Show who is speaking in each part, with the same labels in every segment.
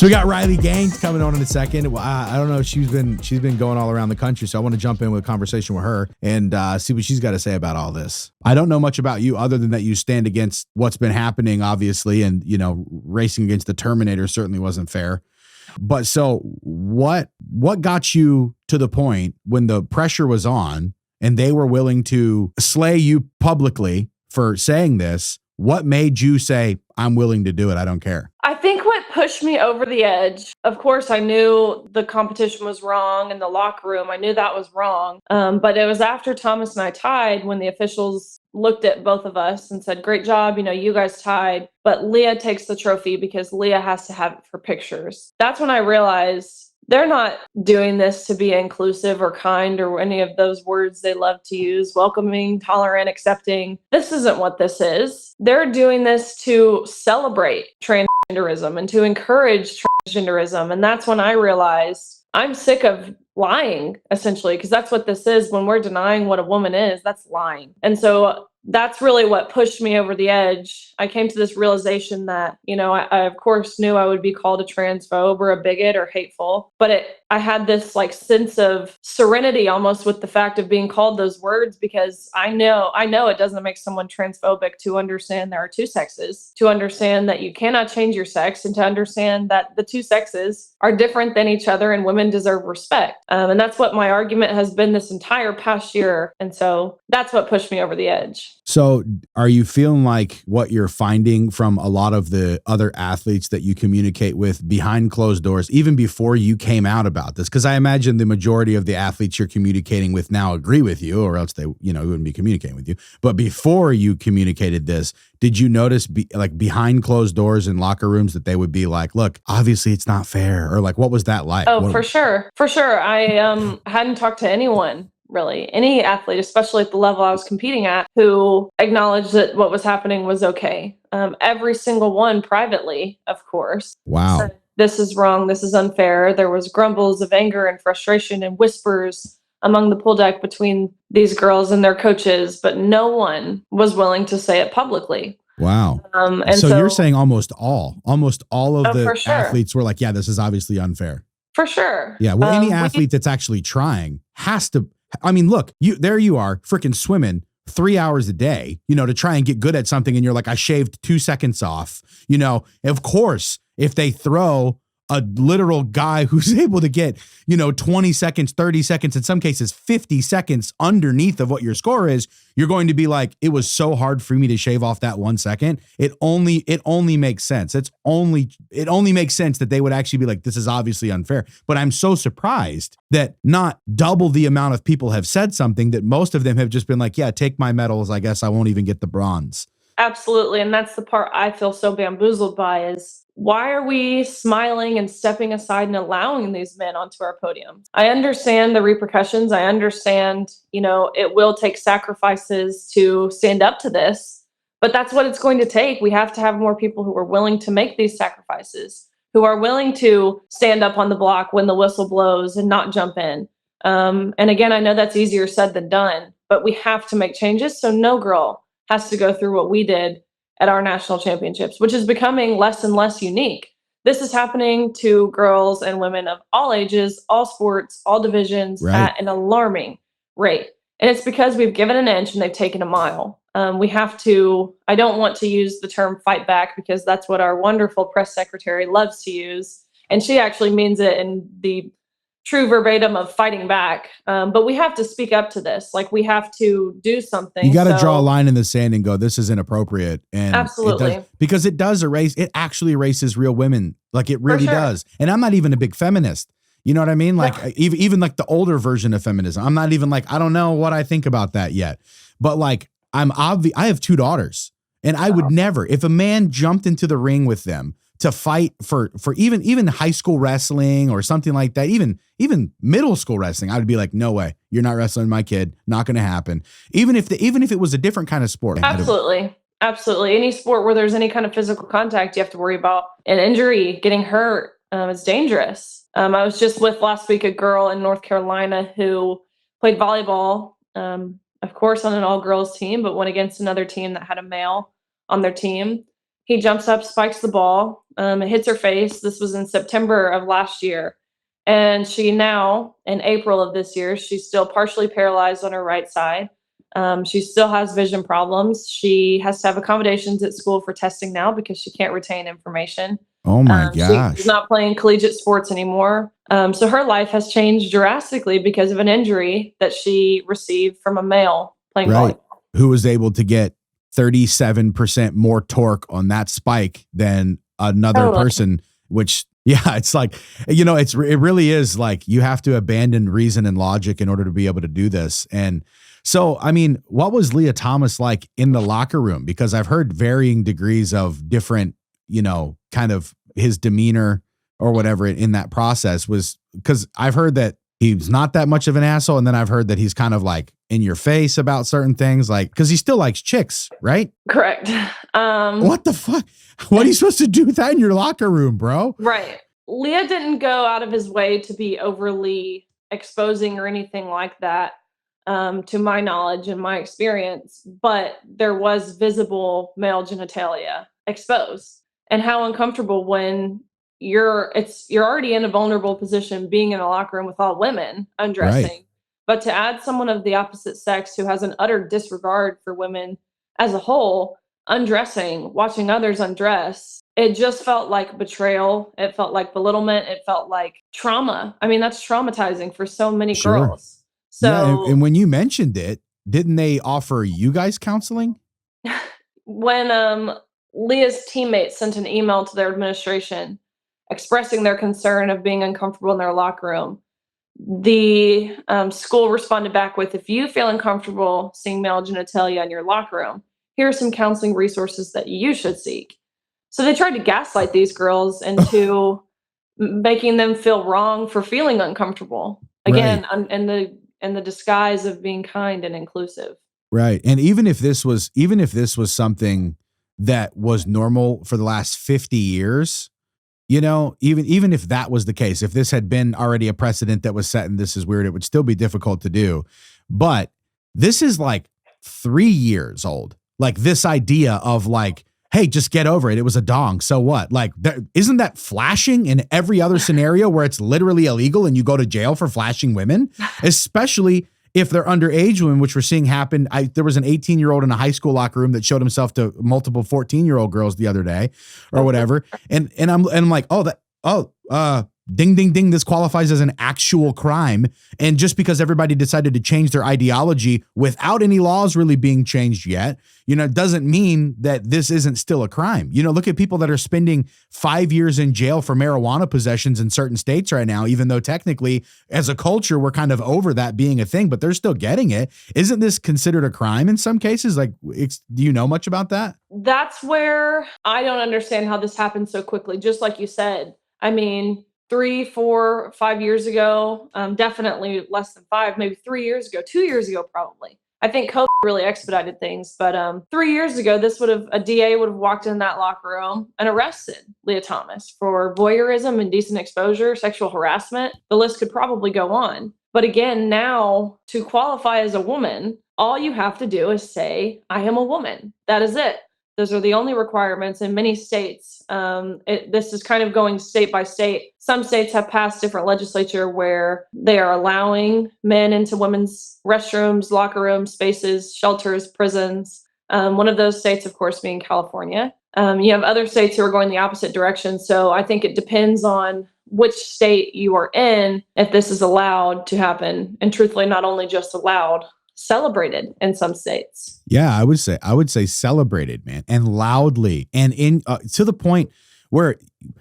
Speaker 1: So we got Riley Gaines coming on in a second. Well, I don't know. She's been going all around the country, so I want to jump in with a conversation with her and see what she's got to say about all this. I don't know much about you other than that you stand against what's been happening, obviously, and racing against the Terminator certainly wasn't fair. But so what got you to the point when the pressure was on and they were willing to slay you publicly for saying this? What made you say, I'm willing to do it, I don't care?
Speaker 2: I think what pushed me over the edge, of course, I knew the competition was wrong in the locker room. I knew that was wrong. But it was after Thomas and I tied when the officials looked at both of us and said, great job, you guys tied, but Leah takes the trophy because Leah has to have it for pictures. That's when I realized they're not doing this to be inclusive or kind or any of those words they love to use, welcoming, tolerant, accepting. This isn't what this is. They're doing this to celebrate transgenderism and to encourage transgenderism. And that's when I realized I'm sick of lying, essentially, because that's what this is. When we're denying what a woman is, that's lying. And so that's really what pushed me over the edge. I came to this realization that, I of course knew I would be called a transphobe or a bigot or hateful, but I had this sense of serenity almost with the fact of being called those words, because I know it doesn't make someone transphobic to understand there are two sexes, to understand that you cannot change your sex, and to understand that the two sexes are different than each other and women deserve respect. And that's what my argument has been this entire past year. And so that's what pushed me over the edge.
Speaker 1: So are you feeling like what you're finding from a lot of the other athletes that you communicate with behind closed doors, even before you came out about this? Because I imagine the majority of the athletes you're communicating with now agree with you, or else they, wouldn't be communicating with you. But before you communicated this, did you notice behind closed doors in locker rooms that they would be like, look, obviously it's not fair? Or what was that like?
Speaker 2: Oh, for sure. For sure. I hadn't talked to anyone, really, any athlete, especially at the level I was competing at, who acknowledged that what was happening was okay. Every single one privately, of course.
Speaker 1: Wow.
Speaker 2: Said, this is wrong. This is unfair. There was grumbles of anger and frustration and whispers among the pool deck between these girls and their coaches, but no one was willing to say it publicly.
Speaker 1: Wow. And so you're saying almost all of the athletes were like, yeah, this is obviously unfair.
Speaker 2: For sure.
Speaker 1: Yeah. Well, any athlete that's actually trying has to. I mean, look, there you are freaking swimming 3 hours a day, to try and get good at something. And you're like, I shaved 2 seconds off, of course, if they throw a literal guy who's able to get, 20 seconds, 30 seconds, in some cases, 50 seconds underneath of what your score is, you're going to be like, it was so hard for me to shave off that 1 second. It only makes sense. It only makes sense that they would actually be like, this is obviously unfair. But I'm so surprised that not double the amount of people have said something, that most of them have just been like, yeah, take my medals. I guess I won't even get the bronze.
Speaker 2: Absolutely. And that's the part I feel so bamboozled by is, why are we smiling and stepping aside and allowing these men onto our podium? I understand the repercussions. I understand, it will take sacrifices to stand up to this, but that's what it's going to take. We have to have more people who are willing to make these sacrifices, who are willing to stand up on the block when the whistle blows and not jump in. And again, I know that's easier said than done, but we have to make changes so no girl has to go through what we did at our national championships, which is becoming less and less unique. This is happening to girls and women of all ages, all sports, all divisions, right, at an alarming rate. And it's because we've given an inch and they've taken a mile. We have to, I don't want to use the term fight back, because that's what our wonderful press secretary loves to use. And she actually means it in the true verbatim of fighting back. But we have to speak up to this. We have to do something.
Speaker 1: You got to draw a line in the sand and go, this is inappropriate. And
Speaker 2: absolutely.
Speaker 1: Because it actually erases real women. It really does. And I'm not even a big feminist. You know what I mean? Even the older version of feminism. I'm not even I don't know what I think about that yet. But I have 2 daughters, and I would never, if a man jumped into the ring with them to fight for even high school wrestling or something like that, even middle school wrestling, I would be like, no way, you're not wrestling my kid. Not going to happen. Even if it was a different kind of sport.
Speaker 2: Absolutely. Absolutely. Any sport where there's any kind of physical contact, you have to worry about an injury, getting hurt. It's dangerous. I was just with last week a girl in North Carolina who played volleyball, of course, on an all-girls team, but went against another team that had a male on their team. He jumps up, spikes the ball. It hits her face. This was in September of last year. And she now, in April of this year, she's still partially paralyzed on her right side. She still has vision problems. She has to have accommodations at school for testing now because she can't retain information.
Speaker 1: Oh my
Speaker 2: She's
Speaker 1: gosh.
Speaker 2: not playing collegiate sports anymore. So her life has changed drastically because of an injury that she received from a male playing
Speaker 1: Right.
Speaker 2: volleyball.
Speaker 1: Who was able to get 37% more torque on that spike than another
Speaker 2: Totally.
Speaker 1: person, which, yeah, it's like, you know, it really is like you have to abandon reason and logic in order to be able to do this. And so, I mean, what was Leah Thomas like in the locker room? Because I've heard varying degrees of different, you know, kind of his demeanor or whatever in that process was, because I've heard that he's not that much of an asshole. And then I've heard that he's kind of like in your face about certain things, like, because he still likes chicks, right?
Speaker 2: Correct.
Speaker 1: What the fuck? What are you supposed to do with that in your locker room, bro?
Speaker 2: Right. Leah didn't go out of his way to be overly exposing or anything like that, to my knowledge and my experience, but there was visible male genitalia exposed. And how uncomfortable when you're already in a vulnerable position being in a locker room with all women undressing.
Speaker 1: Right.
Speaker 2: But to add someone of the opposite sex who has an utter disregard for women as a whole, undressing, watching others undress, it just felt like betrayal. It felt like belittlement. It felt like trauma. I mean, that's traumatizing for so many
Speaker 1: Sure.
Speaker 2: girls.
Speaker 1: Yeah. And,
Speaker 2: So
Speaker 1: and when you mentioned it, didn't they offer you guys counseling?
Speaker 2: when Leah's teammates sent an email to their administration expressing their concern of being uncomfortable in their locker room, the school responded back with, if you feel uncomfortable seeing male genitalia in your locker room, here are some counseling resources that you should seek. So they tried to gaslight these girls into making them feel wrong for feeling uncomfortable.
Speaker 1: Right.
Speaker 2: Again, in the disguise of being kind and inclusive.
Speaker 1: Right. And even if this was something that was normal for the last 50 years, you know, even if that was the case, if this had been already a precedent that was set and this is weird, it would still be difficult to do. But this is like 3 years old. Like this idea of like, hey, just get over it. It was a dong. So what? Like, isn't that flashing in every other scenario where it's literally illegal and you go to jail for flashing women, especially if they're underage women, which we're seeing happen. There was an 18-year-old in a high school locker room that showed himself to multiple 14-year-old girls the other day or whatever. And I'm like, ding, ding, ding, this qualifies as an actual crime. And just because everybody decided to change their ideology without any laws really being changed yet, you know, doesn't mean that this isn't still a crime. You know, look at people that are spending 5 years in jail for marijuana possessions in certain states right now, even though technically as a culture, we're kind of over that being a thing, but they're still getting it. Isn't this considered a crime in some cases? Like, do you know much about that?
Speaker 2: That's where I don't understand how this happened so quickly. Just like you said, I mean, 3, 4, 5 years ago, definitely less than 5, maybe 3 years ago, 2 years ago, probably. I think COVID really expedited things, but 3 years ago, a DA would have walked in that locker room and arrested Leah Thomas for voyeurism, indecent exposure, sexual harassment. The list could probably go on. But again, now to qualify as a woman, all you have to do is say, I am a woman. That is it. Those are the only requirements in many states. This is kind of going state by state. Some states have passed different legislature where they are allowing men into women's restrooms, locker rooms, spaces, shelters, prisons. One of those states, of course, being California. You have other states who are going the opposite direction. So I think it depends on which state you are in if this is allowed to happen. And truthfully, not only just allowed, celebrated in some states.
Speaker 1: Yeah, I would say celebrated, man, and loudly, and in to the point where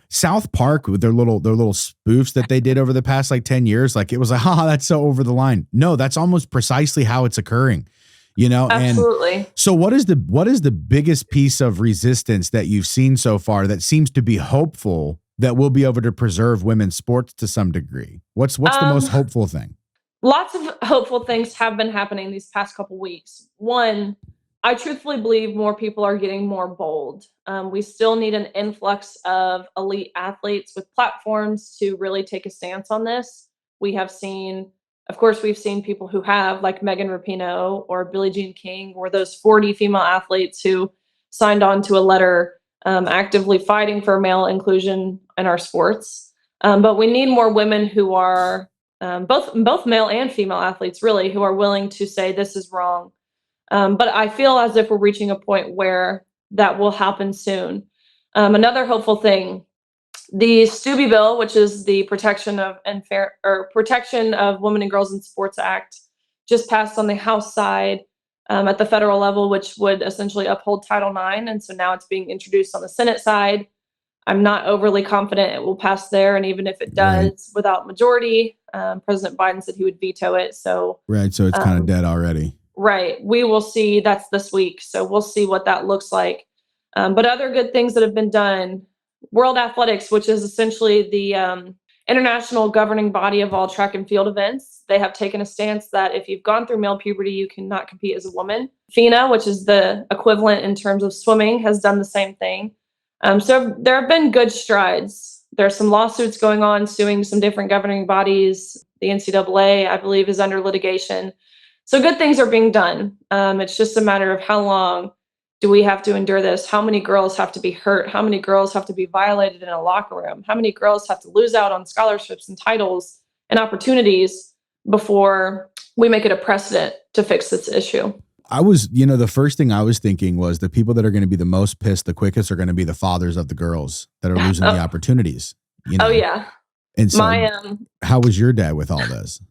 Speaker 1: South Park with their little spoofs that they did over the past like 10 years, like it was like, that's so over the line. No, that's almost precisely how it's occurring, you know?
Speaker 2: Absolutely.
Speaker 1: And so what is the biggest piece of resistance that you've seen so far that seems to be hopeful that we'll be able to preserve women's sports to some degree? What's the most hopeful thing?
Speaker 2: Lots of hopeful things have been happening these past couple weeks. One, I truthfully believe more people are getting more bold. We still need an influx of elite athletes with platforms to really take a stance on this. We've seen people who have, like Megan Rapinoe or Billie Jean King, or those 40 female athletes who signed on to a letter actively fighting for male inclusion in our sports. But we need more women who are both male and female athletes, really, who are willing to say this is wrong. But I feel as if we're reaching a point where that will happen soon. Another hopeful thing, the Stubby bill, which is the Protection of Women and Girls in Sports Act, just passed on the House side at the federal level, which would essentially uphold Title IX. And so now it's being introduced on the Senate side. I'm not overly confident it will pass there. And even if it does, without majority, President Biden said he would veto it. So
Speaker 1: so it's kind of dead already.
Speaker 2: Right. We will see. That's this week. So we'll see what that looks like. But other good things that have been done, World Athletics, which is essentially the international governing body of all track and field events, they have taken a stance that if you've gone through male puberty, you cannot compete as a woman. FINA, which is the equivalent in terms of swimming, has done the same thing. So there have been good strides. There are some lawsuits going on suing some different governing bodies. The NCAA, I believe, is under litigation. So good things are being done. It's just a matter of how long do we have to endure this? How many girls have to be hurt? How many girls have to be violated in a locker room? How many girls have to lose out on scholarships and titles and opportunities before we make it a precedent to fix this issue?
Speaker 1: The first thing I was thinking was the people that are going to be the most pissed the quickest are going to be the fathers of the girls that are losing the opportunities.
Speaker 2: Oh, yeah.
Speaker 1: And so how was your dad with all this?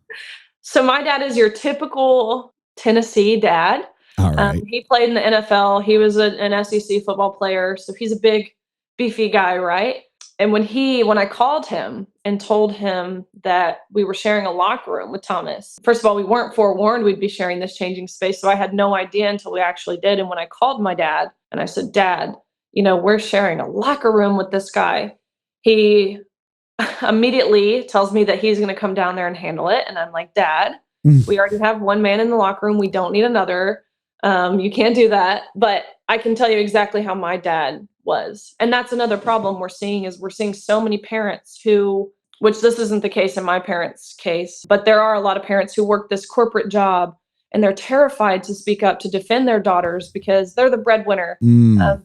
Speaker 2: So my dad is your typical Tennessee dad.
Speaker 1: All right.
Speaker 2: He played in the NFL. He was an SEC football player. So he's a big, beefy guy, right? And when I called him and told him that we were sharing a locker room with Thomas, first of all, we weren't forewarned we'd be sharing this changing space. So I had no idea until we actually did. And when I called my dad and I said, Dad, we're sharing a locker room with this guy, he immediately tells me that he's going to come down there and handle it. And I'm like, Dad, we already have one man in the locker room. We don't need another. You can't do that. But I can tell you exactly how my dad was. And that's another problem we're seeing so many parents which this isn't the case in my parents' case, but there are a lot of parents who work this corporate job and they're terrified to speak up to defend their daughters because they're the breadwinner.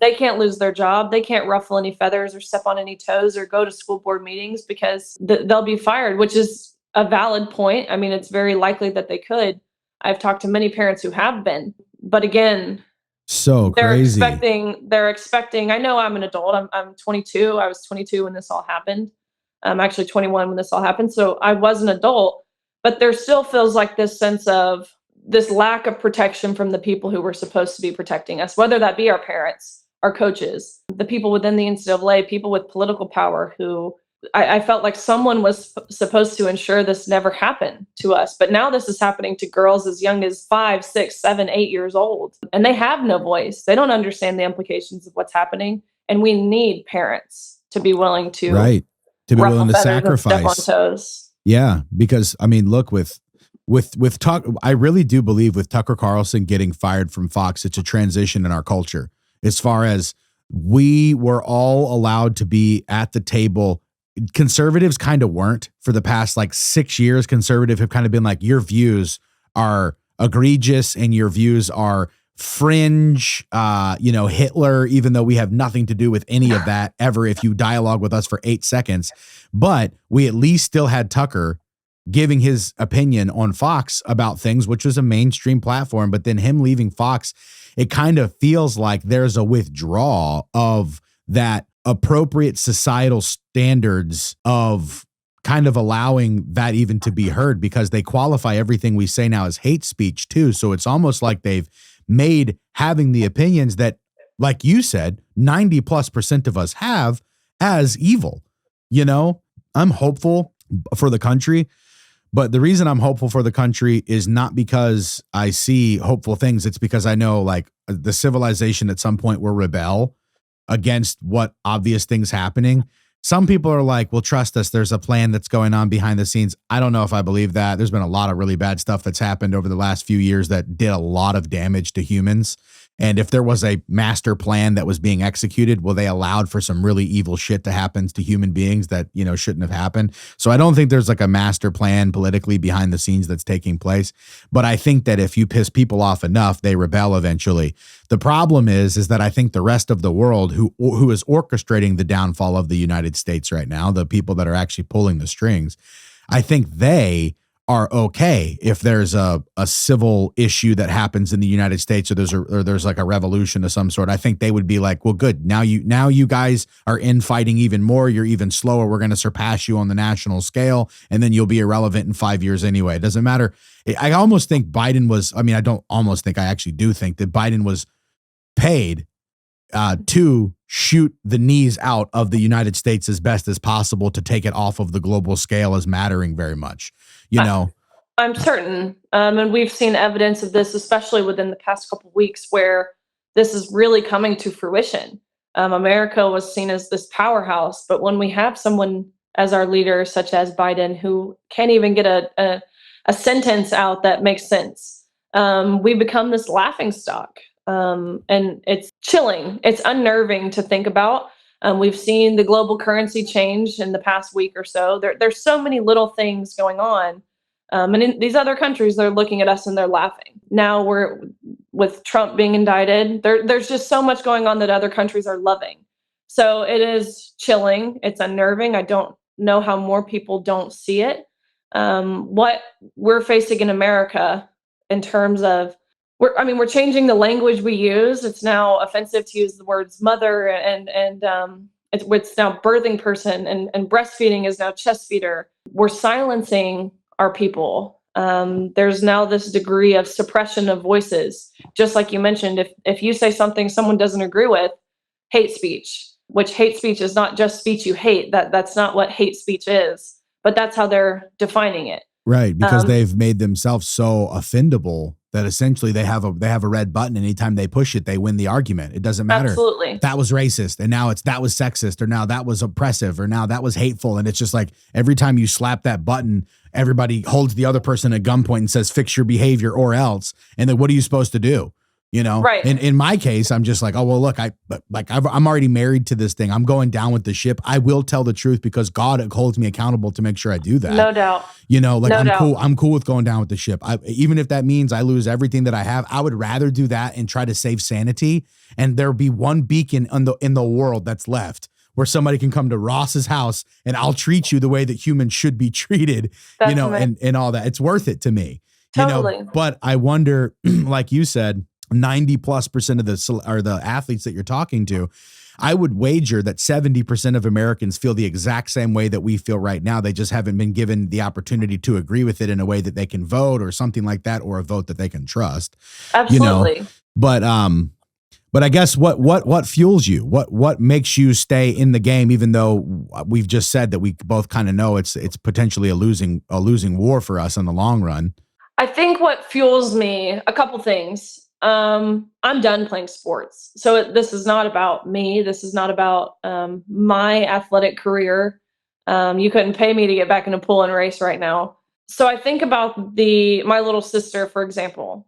Speaker 2: They can't lose their job. They can't ruffle any feathers or step on any toes or go to school board meetings because they'll be fired, which is a valid point. I mean, it's very likely that they could. I've talked to many parents who have been, but again,
Speaker 1: so crazy.
Speaker 2: They're expecting, I know I'm an adult. I'm 22. I was 22 when this all happened. I'm actually 21 when this all happened. So I was an adult, but there still feels like this sense of this lack of protection from the people who were supposed to be protecting us, whether that be our parents, our coaches, the people within the NCAA, people with political power who I felt like someone was supposed to ensure this never happened to us. But now this is happening to girls as young as 5, 6, 7, 8 years old. And they have no voice. They don't understand the implications of what's happening. And we need parents to be willing to
Speaker 1: be willing to sacrifice.
Speaker 2: Step on toes.
Speaker 1: Yeah, because I mean, look, with I really do believe with Tucker Carlson getting fired from Fox, it's a transition in our culture as far as we were all allowed to be at the table. Conservatives kind of weren't for the past 6 years. Conservative have kind of been like, your views are egregious and your views are fringe, Hitler, even though we have nothing to do with any of that ever if you dialogue with us for 8 seconds. But we at least still had Tucker giving his opinion on Fox about things, which was a mainstream platform. But then him leaving Fox, it kind of feels like there's a withdrawal of that appropriate societal standards of kind of allowing that even to be heard, because they qualify everything we say now as hate speech too. So it's almost like they've made having the opinions that, like you said, 90+% of us have as evil. I'm hopeful for the country, but the reason I'm hopeful for the country is not because I see hopeful things. It's because I know the civilization at some point will rebel against what obvious things happening. Some people are like, well, trust us, there's a plan that's going on behind the scenes. I don't know if I believe that. There's been a lot of really bad stuff that's happened over the last few years that did a lot of damage to humans. And if there was a master plan that was being executed, well, they allowed for some really evil shit to happen to human beings that, shouldn't have happened. So I don't think there's like a master plan politically behind the scenes that's taking place. But I think that if you piss people off enough, they rebel eventually. The problem is that I think the rest of the world who is orchestrating the downfall of the United States right now, the people that are actually pulling the strings, I think they are okay if there's a civil issue that happens in the United States, or there's like a revolution of some sort. I think they would be like, well, good. Now you guys are infighting even more. You're even slower. We're going to surpass you on the national scale, and then you'll be irrelevant in 5 years anyway. It doesn't matter. I almost think Biden was. I mean, I don't almost think. I actually do think that Biden was paid to shoot the knees out of the United States as best as possible to take it off of the global scale as mattering very much.
Speaker 2: I'm certain. And we've seen evidence of this, especially within the past couple of weeks, where this is really coming to fruition. America was seen as this powerhouse, but when we have someone as our leader, such as Biden, who can't even get a sentence out that makes sense, we become this laughingstock. And it's chilling. It's unnerving to think about. We've seen the global currency change in the past week or so. There's so many little things going on. And in these other countries, they're looking at us and they're laughing. Now we're with Trump being indicted. There's just so much going on that other countries are loving. So it is chilling. It's unnerving. I don't know how more people don't see it. What we're facing in America in terms of we're changing the language we use. It's now offensive to use the words mother and it's now birthing person and breastfeeding is now chest feeder. We're silencing our people. There's now this degree of suppression of voices. Just like you mentioned, if you say something someone doesn't agree with, hate speech, which hate speech is not just speech you hate. That's not what hate speech is, but that's how they're defining it.
Speaker 1: Right, because they've made themselves so offendable that essentially they have a red button. Anytime they push it, they win the argument. It doesn't matter.
Speaker 2: Absolutely.
Speaker 1: That was racist, and now that was sexist, or now that was oppressive, or now that was hateful. And it's just like every time you slap that button, everybody holds the other person at gunpoint and says, "Fix your behavior or else." And then what are you supposed to do?
Speaker 2: Right.
Speaker 1: In my case, I'm just like, oh, well, look, I'm already married to this thing. I'm going down with the ship. I will tell the truth because God holds me accountable to make sure I do that.
Speaker 2: No doubt.
Speaker 1: I'm cool with going down with the ship. Even if that means I lose everything that I have, I would rather do that and try to save sanity. And there'll be one beacon in the world that's left where somebody can come to Ross's house and I'll treat you the way that humans should be treated, and all that. It's worth it to me.
Speaker 2: Totally.
Speaker 1: But I wonder, like you said, 90+% of the athletes that you're talking to, I would wager that 70% of Americans feel the exact same way that we feel right now. They just haven't been given the opportunity to agree with it in a way that they can vote or something like that, or a vote that they can trust.
Speaker 2: Absolutely.
Speaker 1: But I guess what fuels you? What makes you stay in the game, even though we've just said that we both kind of know it's potentially a losing war for us in the long run?
Speaker 2: I think what fuels me, a couple things. I'm done playing sports. So this is not about me. This is not about my athletic career. You couldn't pay me to get back in a pool and race right now. So I think about my little sister, for example.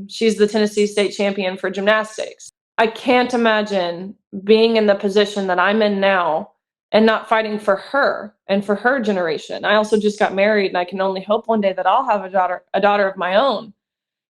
Speaker 2: She's the Tennessee state champion for gymnastics. I can't imagine being in the position that I'm in now and not fighting for her and for her generation. I also just got married, and I can only hope one day that I'll have a daughter of my own.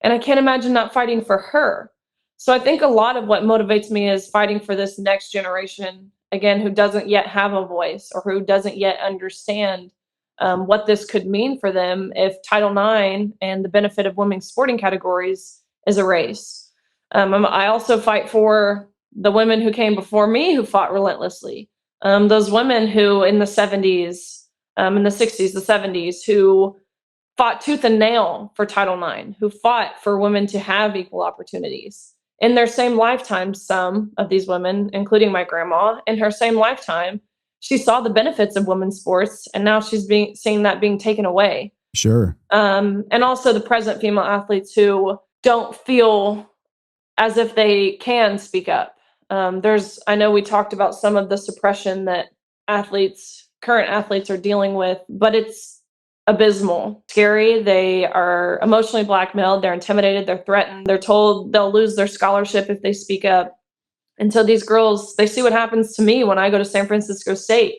Speaker 2: And I can't imagine not fighting for her. So I think a lot of what motivates me is fighting for this next generation, again, who doesn't yet have a voice or who doesn't yet understand what this could mean for them if Title IX and the benefit of women's sporting categories is erased. I also fight for the women who came before me who fought relentlessly. Those women who in the 70s, in the 60s, the 70s, who fought tooth and nail for Title IX, who fought for women to have equal opportunities. In their same lifetime, some of these women, including my grandma, in her same lifetime, she saw the benefits of women's sports, and now she's seeing that being taken away.
Speaker 1: Sure.
Speaker 2: And also the present female athletes who don't feel as if they can speak up. I know we talked about some of the suppression that current athletes are dealing with, but it's abysmal, scary. They are emotionally blackmailed. They're intimidated. They're threatened. They're told they'll lose their scholarship if they speak up. And so these girls, they see what happens to me when I go to San Francisco State.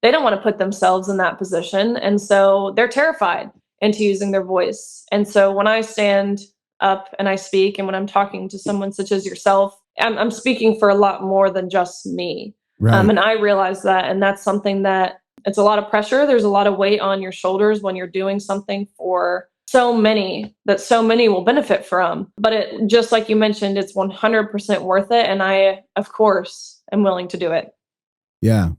Speaker 2: They don't want to put themselves in that position. And so they're terrified into using their voice. And so when I stand up and I speak, and when I'm talking to someone such as yourself, I'm speaking for a lot more than just me.
Speaker 1: Right.
Speaker 2: And I realize that. And that's something that it's a lot of pressure. There's a lot of weight on your shoulders when you're doing something for so many that so many will benefit from. But it, just like you mentioned, it's 100% worth it. And I, of course, am willing to do it.
Speaker 1: Yeah.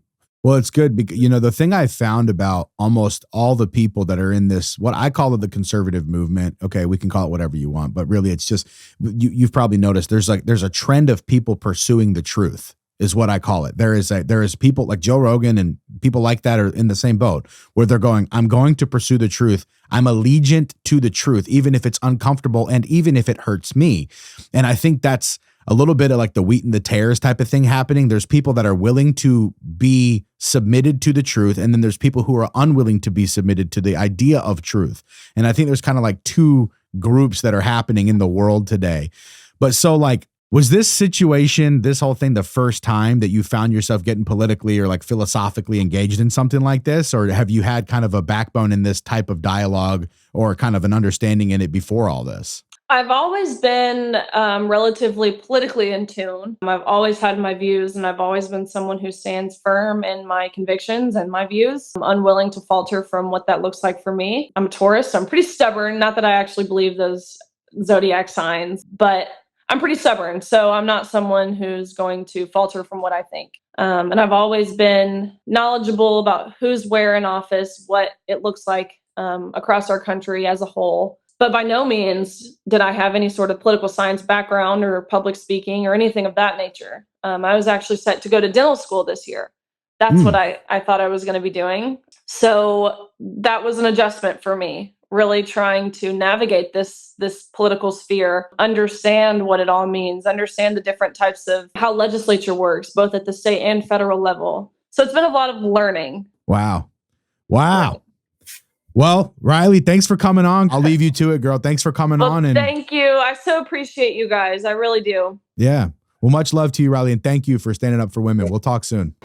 Speaker 1: Well, it's good because, you know, the thing I found about almost all the people that are in this, what I call it the conservative movement. Okay, we can call it whatever you want, but really it's just, you've probably noticed there's a trend of people pursuing the truth is what I call it. There is people like Joe Rogan and people like that are in the same boat where they're going, I'm going to pursue the truth. I'm allegiant to the truth, even if it's uncomfortable and even if it hurts me. And I think that's a little bit of like the wheat and the tares type of thing happening. There's people that are willing to be submitted to the truth. And then there's people who are unwilling to be submitted to the idea of truth. And I think there's kind of like two groups that are happening in the world today. But so like, was this situation, this whole thing, the first time that you found yourself getting politically or like philosophically engaged in something like this? Or have you had kind of a backbone in this type of dialogue or kind of an understanding in it before all this?
Speaker 2: I've always been relatively politically in tune. I've always had my views, and I've always been someone who stands firm in my convictions and my views. I'm unwilling to falter from what that looks like for me. I'm a Taurus, so I'm pretty stubborn. Not that I actually believe those zodiac signs, but I'm pretty stubborn. So I'm not someone who's going to falter from what I think. And I've always been knowledgeable about who's where in office, what it looks like across our country as a whole. But by no means did I have any sort of political science background or public speaking or anything of that nature. I was actually set to go to dental school this year. That's what I thought I was going to be doing. So that was an adjustment for me, really trying to navigate this political sphere, understand what it all means, understand the different types of how legislature works, both at the state and federal level. So it's been a lot of learning.
Speaker 1: Wow.
Speaker 2: Right.
Speaker 1: Well, Riley, thanks for coming on. I'll leave you to it, girl. Thanks for coming on. And
Speaker 2: thank you. I so appreciate you guys. I really do.
Speaker 1: Yeah. Well, much love to you, Riley. And thank you for standing up for women. We'll talk soon.